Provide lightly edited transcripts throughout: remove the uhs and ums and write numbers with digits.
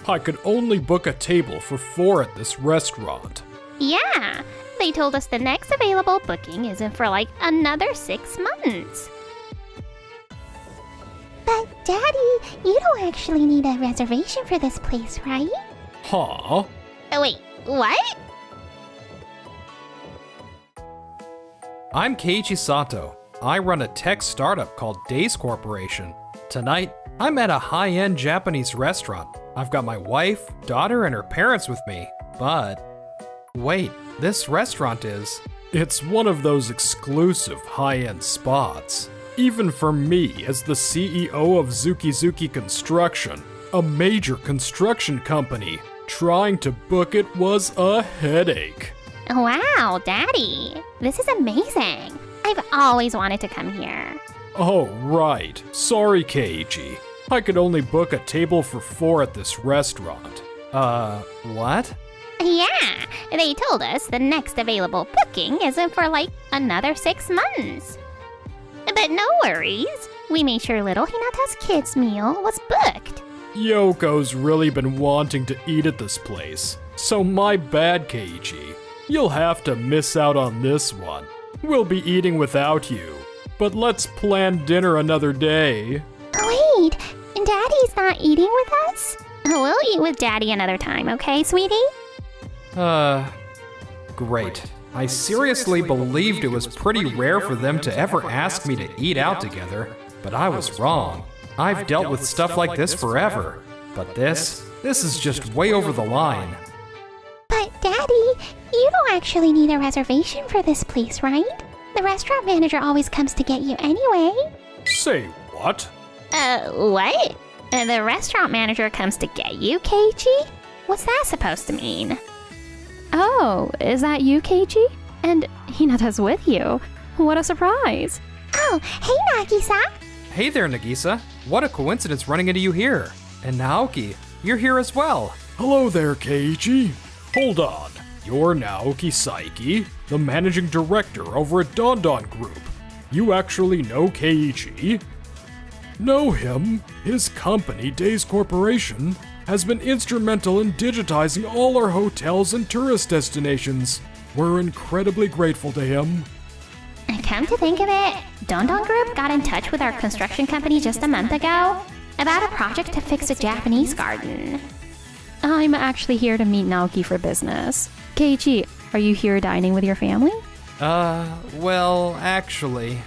I could only book a table for 4 at this restaurant. Yeah, they told us the next available booking isn't for like another 6 months. But, Daddy, you don't actually need a reservation for this place, right? Huh? Oh, wait, what? I'm Keiichi Sato. I run a tech startup called Days Corporation. Tonight, I'm at a high-end Japanese restaurant. I've got my wife, daughter, and her parents with me. But wait, this restaurant is... It's one of those exclusive high-end spots. Even for me, as the CEO of Zuki Construction, a major construction company, trying to book it was a headache. Wow, Daddy, this is amazing. I've always wanted to come here. Oh, right. Sorry, Keiichi. I could only book a table for 4 at this restaurant. What? Yeah, they told us the next available booking isn't for like another 6 months. But no worries, we made sure little Hinata's kids' meal was booked. Yoko's really been wanting to eat at this place, so my bad, Keiichi. You'll have to miss out on this one. We'll be eating without you, but let's plan dinner another day. Wait, Daddy's not eating with us? We'll eat with Daddy another time, okay, sweetie? Great. I seriously believed it was pretty rare for them to ever ask me to eat out together, but I was wrong. I've dealt with stuff like this forever, but this is just way over the line. But, Daddy, you don't actually need a reservation for this place, right? The restaurant manager always comes to get you anyway. Say what? What? The restaurant manager comes to get you, Keiichi? What's that supposed to mean? Oh, is that you, Keiichi? And Hinata's with you. What a surprise. Oh, hey, Nagisa. Hey there, Nagisa. What a coincidence running into you here. And Naoki, you're here as well. Hello there, Keiichi. Hold on. You're Naoki Saiki, the managing director over at Don Group. You actually know Keiichi? Know him? His company, Days Corporation, has been instrumental in digitizing all our hotels and tourist destinations. We're incredibly grateful to him. Come to think of it, Don Group got in touch with our construction company just a month ago about a project to fix a Japanese garden. I'm actually here to meet Naoki for business. Keiichi, are you here dining with your family? Well, actually...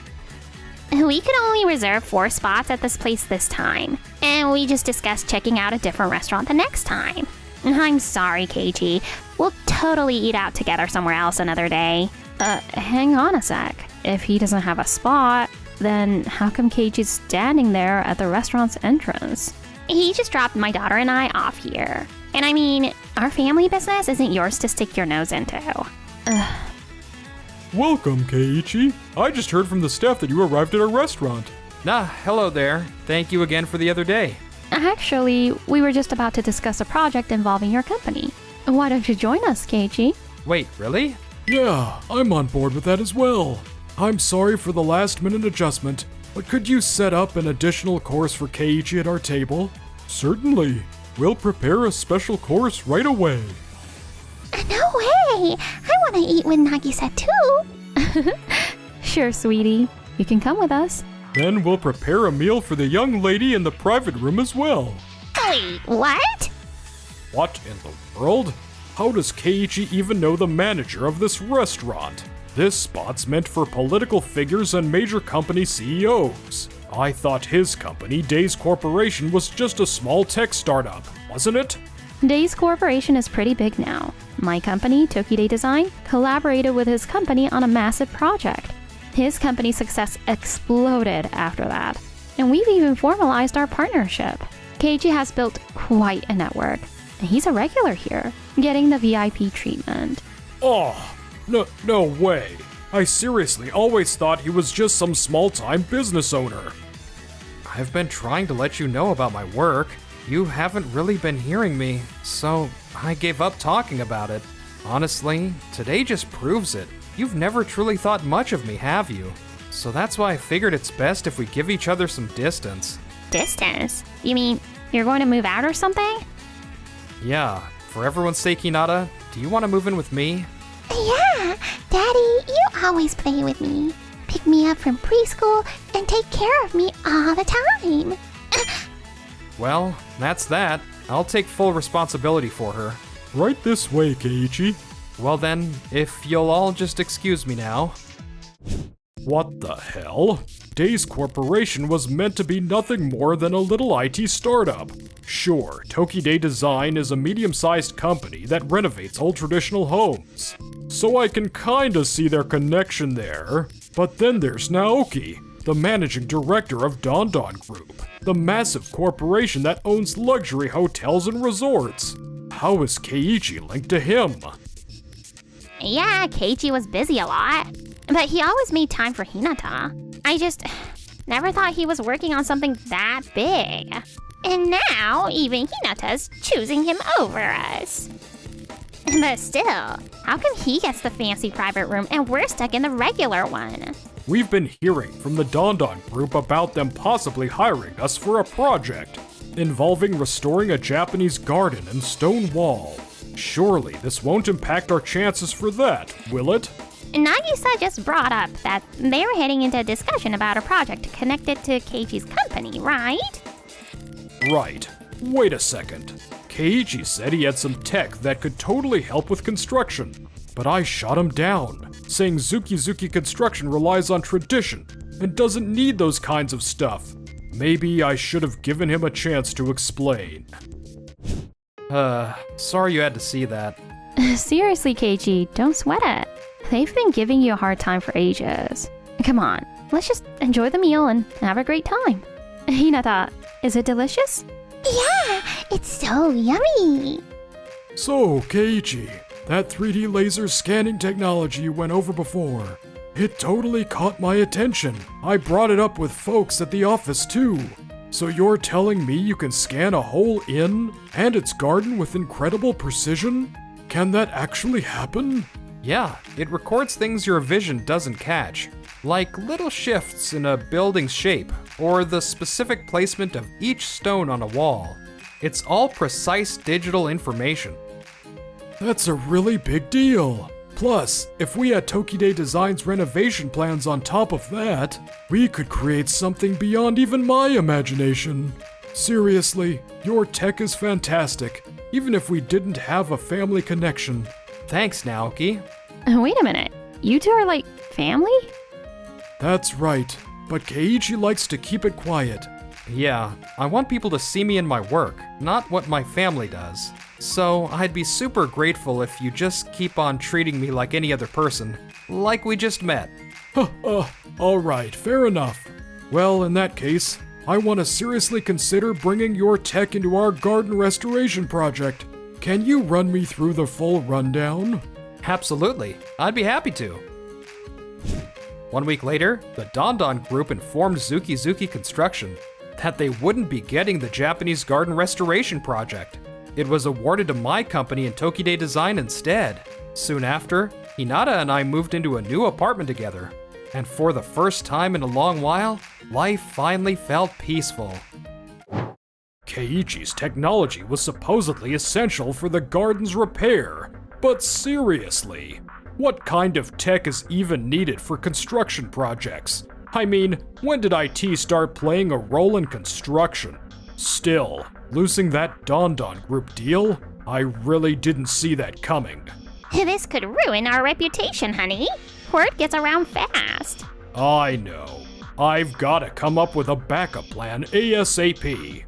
We could only reserve 4 spots at this place this time, and we just discussed checking out a different restaurant the next time. I'm sorry, Keiichi. We'll totally eat out together somewhere else another day. Hang on a sec. If he doesn't have a spot, then how come Keiichi's standing there at the restaurant's entrance? He just dropped my daughter and I off here. And I mean, our family business isn't yours to stick your nose into. Welcome, Keiichi. I just heard from the staff that you arrived at our restaurant. Hello there. Thank you again for the other day. Actually, we were just about to discuss a project involving your company. Why don't you join us, Keiichi? Wait, really? Yeah, I'm on board with that as well. I'm sorry for the last-minute adjustment, but could you set up an additional course for Keiichi at our table? Certainly. We'll prepare a special course right away. No way! I want to eat with Nagisa too! Sure, sweetie. You can come with us. Then we'll prepare a meal for the young lady in the private room as well. Wait, what? What in the world? How does Keiichi even know the manager of this restaurant? This spot's meant for political figures and major company CEOs. I thought his company, Days Corporation, was just a small tech startup, wasn't it? Days Corporation is pretty big now. My company, Tokide Design, collaborated with his company on a massive project. His company's success exploded after that, and we've even formalized our partnership. Keiichi has built quite a network, and he's a regular here, getting the VIP treatment. Oh, no way. I seriously always thought he was just some small-time business owner. I've been trying to let you know about my work. You haven't really been hearing me, so I gave up talking about it. Honestly, today just proves it. You've never truly thought much of me, have you? So that's why I figured it's best if we give each other some distance. Distance? You mean you're going to move out or something? Yeah, for everyone's sake, Hinata, do you want to move in with me? Yeah, Daddy, you always play with me. Pick me up from preschool and take care of me all the time. Well, that's that. I'll take full responsibility for her. Right this way, Keiichi. Well then, if you'll all just excuse me now. What the hell? Days Corporation was meant to be nothing more than a little IT startup. Sure, Tokide Design is a medium-sized company that renovates old traditional homes. So I can kinda see their connection there. But then there's Naoki, the managing director of Don Group, the massive corporation that owns luxury hotels and resorts. How is Keiichi linked to him? Yeah, Keiichi was busy a lot, but he always made time for Hinata. I just never thought he was working on something that big. And now, even Hinata's choosing him over us. But still, how come he gets the fancy private room and we're stuck in the regular one? We've been hearing from the Don Group about them possibly hiring us for a project involving restoring a Japanese garden and stone wall. Surely this won't impact our chances for that, will it? Nagisa just brought up that they were heading into a discussion about a project connected to Keiichi's company, right? Right. Wait a second. Keiichi said he had some tech that could totally help with construction, but I shot him down, saying Zuki Construction relies on tradition and doesn't need those kinds of stuff. Maybe I should have given him a chance to explain. Sorry you had to see that. Seriously, Keiichi, don't sweat it. They've been giving you a hard time for ages. Come on, let's just enjoy the meal and have a great time. Hinata, is it delicious? Yeah, it's so yummy. So, Keiichi, that 3D laser scanning technology you went over before, it totally caught my attention. I brought it up with folks at the office too. So you're telling me you can scan a whole inn and its garden with incredible precision? Can that actually happen? Yeah, it records things your vision doesn't catch, like little shifts in a building's shape, or the specific placement of each stone on a wall. It's all precise digital information. That's a really big deal. Plus, if we had Tokide Design's renovation plans on top of that, we could create something beyond even my imagination. Seriously, your tech is fantastic, even if we didn't have a family connection. Thanks, Naoki. Wait a minute, you two are like family? That's right, but Keiichi likes to keep it quiet. Yeah, I want people to see me in my work, not what my family does. So I'd be super grateful if you just keep on treating me like any other person, like we just met. Alright, fair enough. Well, in that case, I want to seriously consider bringing your tech into our garden restoration project. Can you run me through the full rundown? Absolutely, I'd be happy to. 1 week later, the Don Group informed Zuki Construction that they wouldn't be getting the Japanese garden restoration project. It was awarded to my company in Tokide Design instead. Soon after, Hinata and I moved into a new apartment together. And for the first time in a long while, life finally felt peaceful. Keiichi's technology was supposedly essential for the garden's repair. But seriously, what kind of tech is even needed for construction projects? I mean, when did IT start playing a role in construction? Still, losing that Don Group deal? I really didn't see that coming. This could ruin our reputation, honey. Word gets around fast. I know. I've gotta come up with a backup plan ASAP.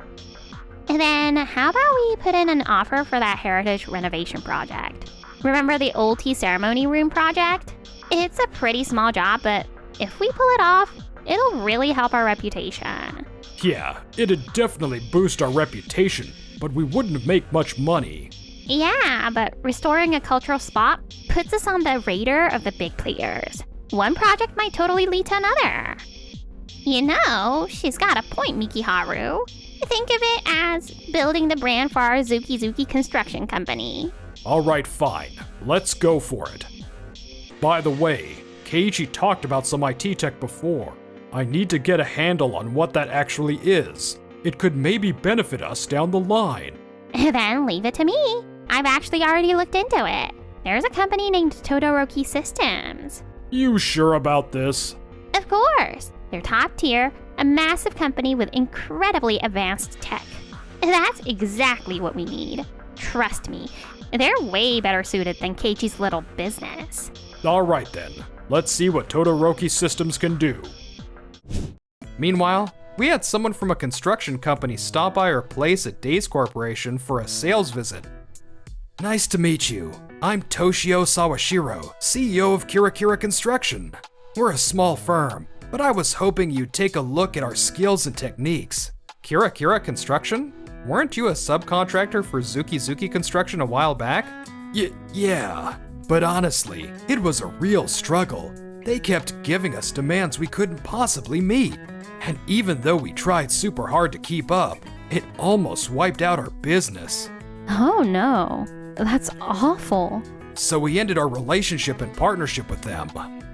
And then, how about we put in an offer for that heritage renovation project? Remember the old tea ceremony room project? It's a pretty small job, but if we pull it off, it'll really help our reputation. Yeah, it'd definitely boost our reputation, but we wouldn't make much money. Yeah, but restoring a cultural spot puts us on the radar of the big players. One project might totally lead to another. You know, she's got a point, Mikiharu. Think of it as building the brand for our Zuki Construction Company. Alright, fine. Let's go for it. By the way, Keiichi talked about some IT tech before. I need to get a handle on what that actually is. It could maybe benefit us down the line. Then leave it to me. I've actually already looked into it. There's a company named Todoroki Systems. You sure about this? Of course. They're top tier, a massive company with incredibly advanced tech. That's exactly what we need. Trust me, they're way better suited than Keiichi's little business. Alright then, let's see what Todoroki Systems can do. Meanwhile, we had someone from a construction company stop by our place at Days Corporation for a sales visit. Nice to meet you. I'm Toshio Sawashiro, CEO of Kira Construction. We're a small firm, but I was hoping you'd take a look at our skills and techniques. Kira Construction? Weren't you a subcontractor for Zuki Construction a while back? Yeah, but honestly, it was a real struggle. They kept giving us demands we couldn't possibly meet. And even though we tried super hard to keep up, it almost wiped out our business. Oh no, that's awful. So we ended our relationship and partnership with them.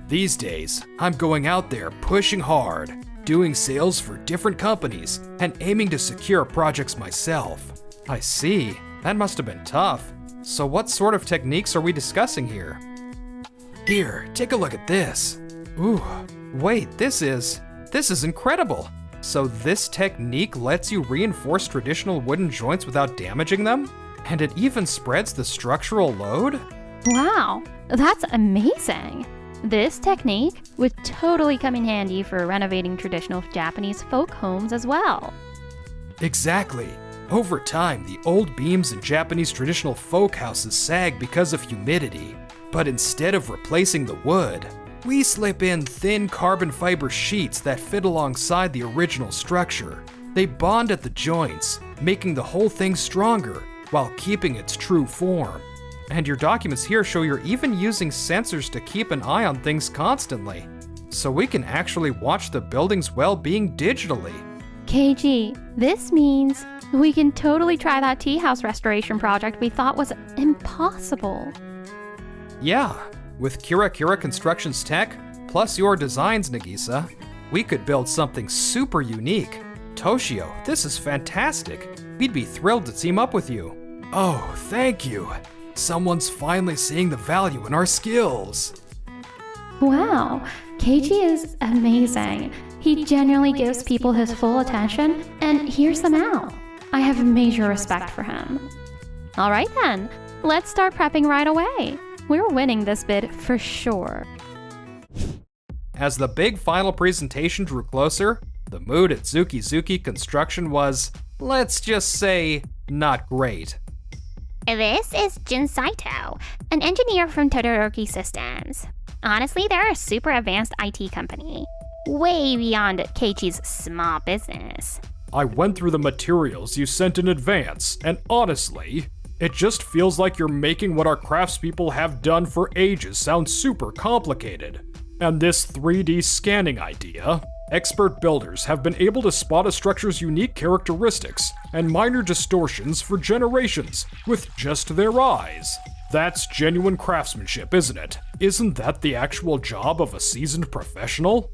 These days, I'm going out there pushing hard, doing sales for different companies, and aiming to secure projects myself. I see. That must have been tough. So what sort of techniques are we discussing here? Here, take a look at this. Ooh, wait, this is incredible. So this technique lets you reinforce traditional wooden joints without damaging them? And it even spreads the structural load? Wow, that's amazing. This technique would totally come in handy for renovating traditional Japanese folk homes as well. Exactly. Over time, the old beams in Japanese traditional folk houses sag because of humidity. But instead of replacing the wood, we slip in thin carbon fiber sheets that fit alongside the original structure. They bond at the joints, making the whole thing stronger while keeping its true form. And your documents here show you're even using sensors to keep an eye on things constantly. So we can actually watch the building's well-being digitally. KG, this means we can totally try that tea house restoration project we thought was impossible. Yeah, with Kira Construction's tech, plus your designs, Nagisa, we could build something super unique. Toshio, this is fantastic. We'd be thrilled to team up with you. Oh, thank you. Someone's finally seeing the value in our skills. Wow, KG is amazing. He genuinely gives people his full attention and hears them out. I have major respect for him. All right then, let's start prepping right away. We're winning this bid for sure. As the big final presentation drew closer, the mood at Zuki Construction was, let's just say, not great. This is Jin Saito, an engineer from Todoroki Systems. Honestly, they're a super advanced IT company, way beyond Keiichi's small business. I went through the materials you sent in advance, and honestly, it just feels like you're making what our craftspeople have done for ages sound super complicated. And this 3D scanning idea, expert builders have been able to spot a structure's unique characteristics and minor distortions for generations with just their eyes. That's genuine craftsmanship, isn't it? Isn't that the actual job of a seasoned professional?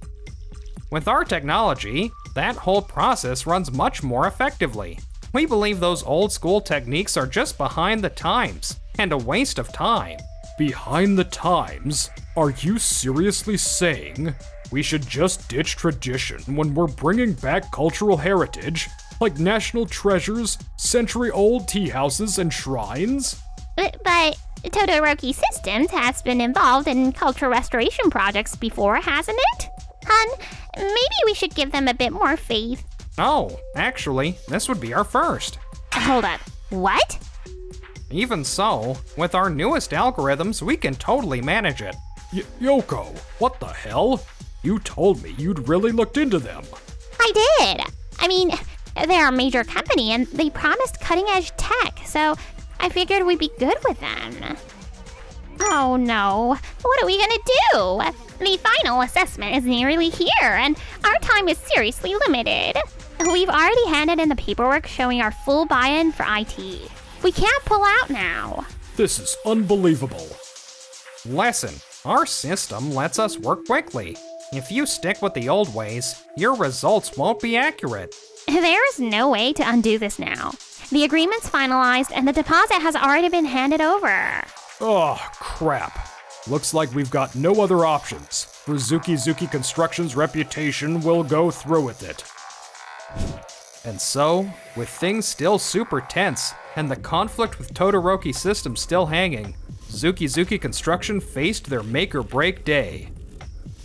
With our technology, that whole process runs much more effectively. We believe those old school techniques are just behind the times and a waste of time. Behind the times? Are you seriously saying we should just ditch tradition when we're bringing back cultural heritage, like national treasures, century-old tea houses, and shrines? But Todoroki Systems has been involved in cultural restoration projects before, hasn't it? Hun, maybe we should give them a bit more faith. Oh, actually, this would be our first. Hold up, what? Even so, with our newest algorithms, we can totally manage it. Yoko, what the hell? You told me you'd really looked into them. I did. I mean, they're a major company and they promised cutting-edge tech, so I figured we'd be good with them. Oh no, what are we gonna do? The final assessment is nearly here and our time is seriously limited. We've already handed in the paperwork showing our full buy-in for IT. We can't pull out now. This is unbelievable. Listen, our system lets us work quickly. If you stick with the old ways, your results won't be accurate. There is no way to undo this now. The agreement's finalized and the deposit has already been handed over. Oh, crap. Looks like we've got no other options. For Zuki Construction's reputation, we'll go through with it. And so, with things still super tense and the conflict with Todoroki Systems still hanging, Zuki Construction faced their make-or-break day.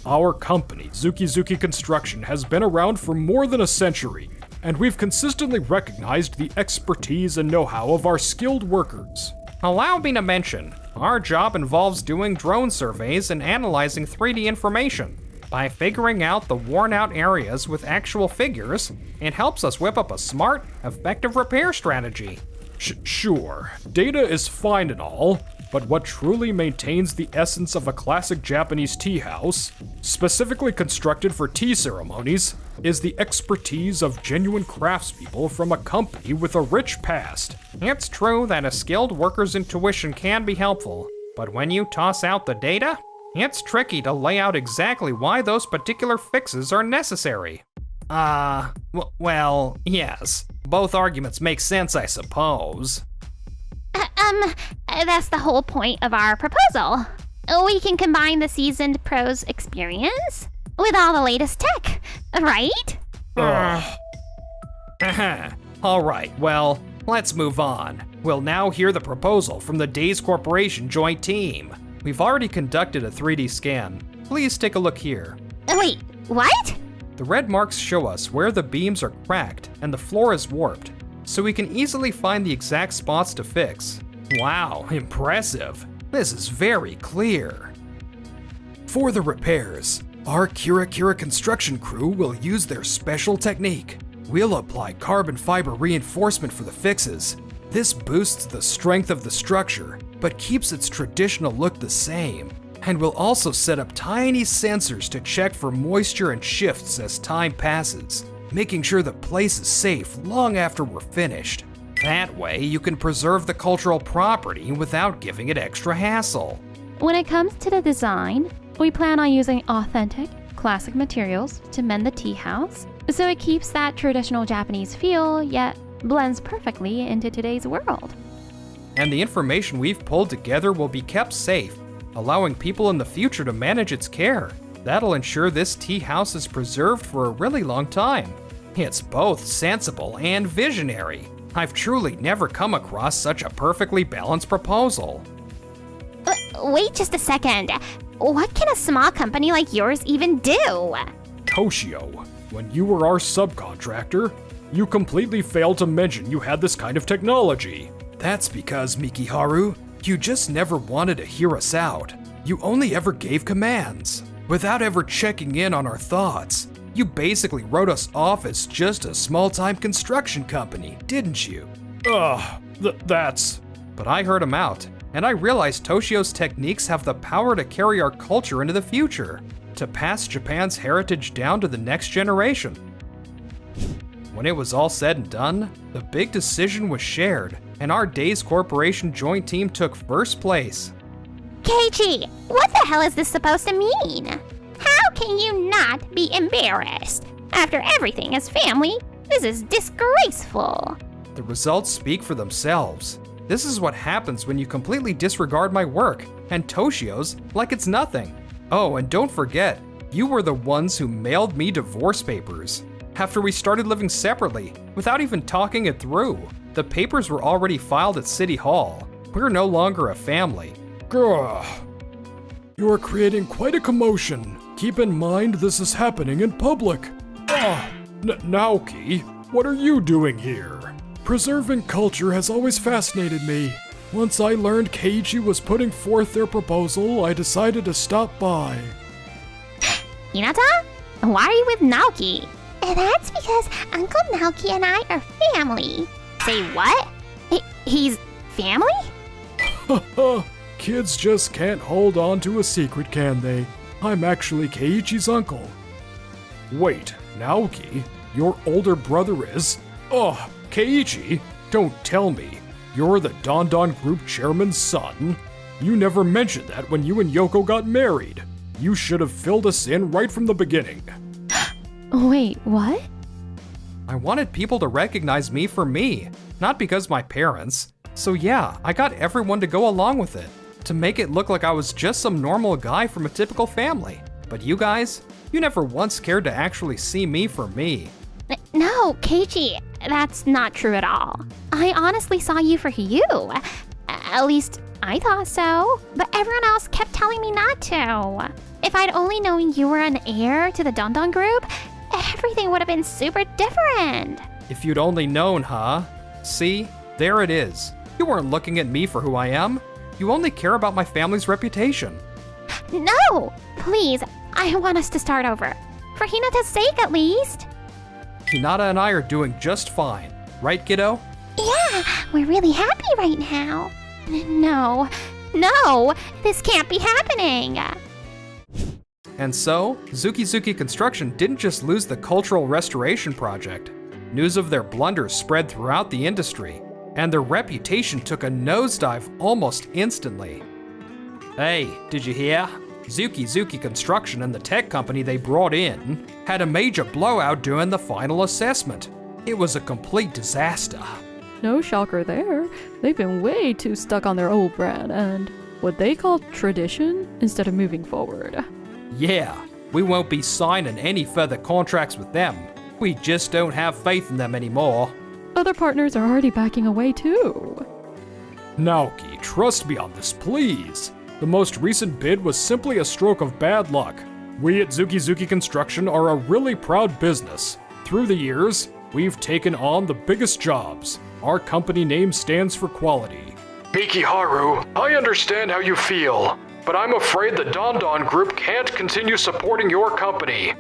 Our company, Zuki Construction, has been around for more than a century, and we've consistently recognized the expertise and know-how of our skilled workers. Allow me to mention, our job involves doing drone surveys and analyzing 3D information. By figuring out the worn-out areas with actual figures, it helps us whip up a smart, effective repair strategy. Sure, data is fine and all, but what truly maintains the essence of a classic Japanese tea house, specifically constructed for tea ceremonies, is the expertise of genuine craftspeople from a company with a rich past. It's true that a skilled worker's intuition can be helpful, but when you toss out the data, it's tricky to lay out exactly why those particular fixes are necessary. Well, yes. Both arguments make sense, I suppose. That's the whole point of our proposal. We can combine the seasoned pro's experience with all the latest tech, right? All right, well, let's move on. We'll now hear the proposal from the Days Corporation joint team. We've already conducted a 3D scan. Please take a look here. Wait, what? The red marks show us where the beams are cracked and the floor is warped, so we can easily find the exact spots to fix. Wow, impressive. This is very clear. For the repairs, our Kira construction crew will use their special technique. We'll apply carbon fiber reinforcement for the fixes. This boosts the strength of the structure, but keeps its traditional look the same. And we'll also set up tiny sensors to check for moisture and shifts as time passes, making sure the place is safe long after we're finished. That way, you can preserve the cultural property without giving it extra hassle. When it comes to the design, we plan on using authentic, classic materials to mend the tea house, so it keeps that traditional Japanese feel, yet blends perfectly into today's world. And the information we've pulled together will be kept safe, allowing people in the future to manage its care. That'll ensure this tea house is preserved for a really long time. It's both sensible and visionary. I've truly never come across such a perfectly balanced proposal. Wait just a second. What can a small company like yours even do? Toshio, when you were our subcontractor, you completely failed to mention you had this kind of technology. That's because, Mikiharu, you just never wanted to hear us out. You only ever gave commands, without ever checking in on our thoughts. You basically wrote us off as just a small-time construction company, didn't you? That's... But I heard him out, and I realized Toshio's techniques have the power to carry our culture into the future, to pass Japan's heritage down to the next generation. When it was all said and done, the big decision was shared, and our Days Corporation joint team took first place. Keiichi, what the hell is this supposed to mean? How can you not be embarrassed? After everything as family, this is disgraceful. The results speak for themselves. This is what happens when you completely disregard my work, and Toshio's like it's nothing. Oh, and don't forget, you were the ones who mailed me divorce papers. After we started living separately, without even talking it through. The papers were already filed at City Hall. We're no longer a family. Grr. You are creating quite a commotion. Keep in mind this is happening in public. Naoki, what are you doing here? Preserving culture has always fascinated me. Once I learned Keiichi was putting forth their proposal, I decided to stop by. Hinata? Why are you with Naoki? That's because Uncle Naoki and I are family. Say what? He's family? Kids just can't hold on to a secret, can they? I'm actually Keiichi's uncle. Wait, Naoki? Your older brother is... Keiichi? Don't tell me. You're the Don Don Group chairman's son? You never mentioned that when you and Yoko got married. You should have filled us in right from the beginning. Wait, what? I wanted people to recognize me for me. not because my parents. So yeah, I got everyone to go along with it, to make it look like I was just some normal guy from a typical family. But you guys, you never once cared to actually see me for me. No, Keiichi, that's not true at all. I honestly saw you for you. At least I thought so, but everyone else kept telling me not to. If I'd only known you were an heir to the Dondon group, everything would have been super different. If you'd only known, huh? See, there it is. You weren't looking at me for who I am. You only care about my family's reputation. No! Please, I want us to start over. For Hinata's sake, at least. Hinata and I are doing just fine. Right, kiddo? Yeah, we're really happy right now. No, this can't be happening. And so, Zuki Construction didn't just lose the cultural restoration project. News of their blunders spread throughout the industry, and their reputation took a nosedive almost instantly. Hey, did you hear? Zuki Construction and the tech company they brought in had a major blowout during the final assessment. It was a complete disaster. No shocker there. They've been way too stuck on their old brand and what they call tradition instead of moving forward. Yeah, we won't be signing any further contracts with them. We just don't have faith in them anymore. Other partners are already backing away too. Naoki, trust me on this, please. The most recent bid was simply a stroke of bad luck. We at Zuki Construction are a really proud business. Through the years, we've taken on the biggest jobs. Our company name stands for quality. Mikiharu, I understand how you feel, but I'm afraid the Dondon Group can't continue supporting your company.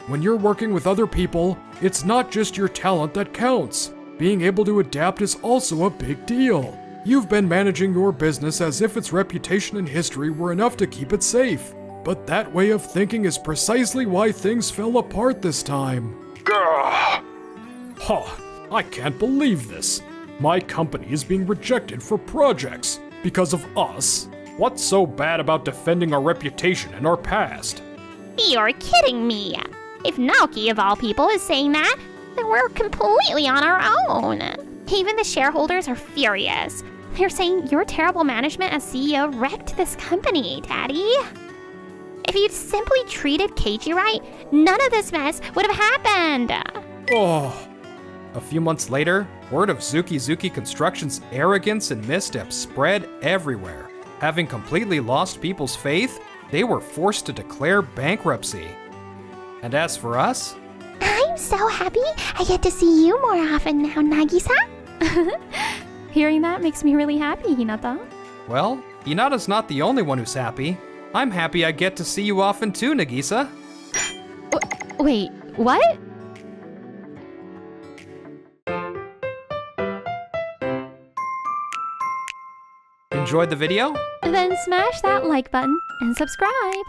When you're working with other people, it's not just your talent that counts. Being able to adapt is also a big deal. You've been managing your business as if its reputation and history were enough to keep it safe. But that way of thinking is precisely why things fell apart this time. Gah! Huh, I can't believe this. My company is being rejected for projects because of us. What's so bad about defending our reputation and our past? You're kidding me. If Naoki, of all people, is saying that, then we're completely on our own. Even the shareholders are furious. They're saying your terrible management as CEO wrecked this company, Daddy. If you'd simply treated Keiichi right, none of this mess would have happened. Oh. A few months later, word of Zuki Construction's arrogance and missteps spread everywhere. Having completely lost people's faith, they were forced to declare bankruptcy. And as for us, I'm so happy I get to see you more often now, Nagisa. Hearing that makes me really happy, Hinata. well, Hinata's not the only one who's happy. I'm happy I get to see you often too, Nagisa. Wait, what? Enjoyed the video? Then smash that like button and subscribe.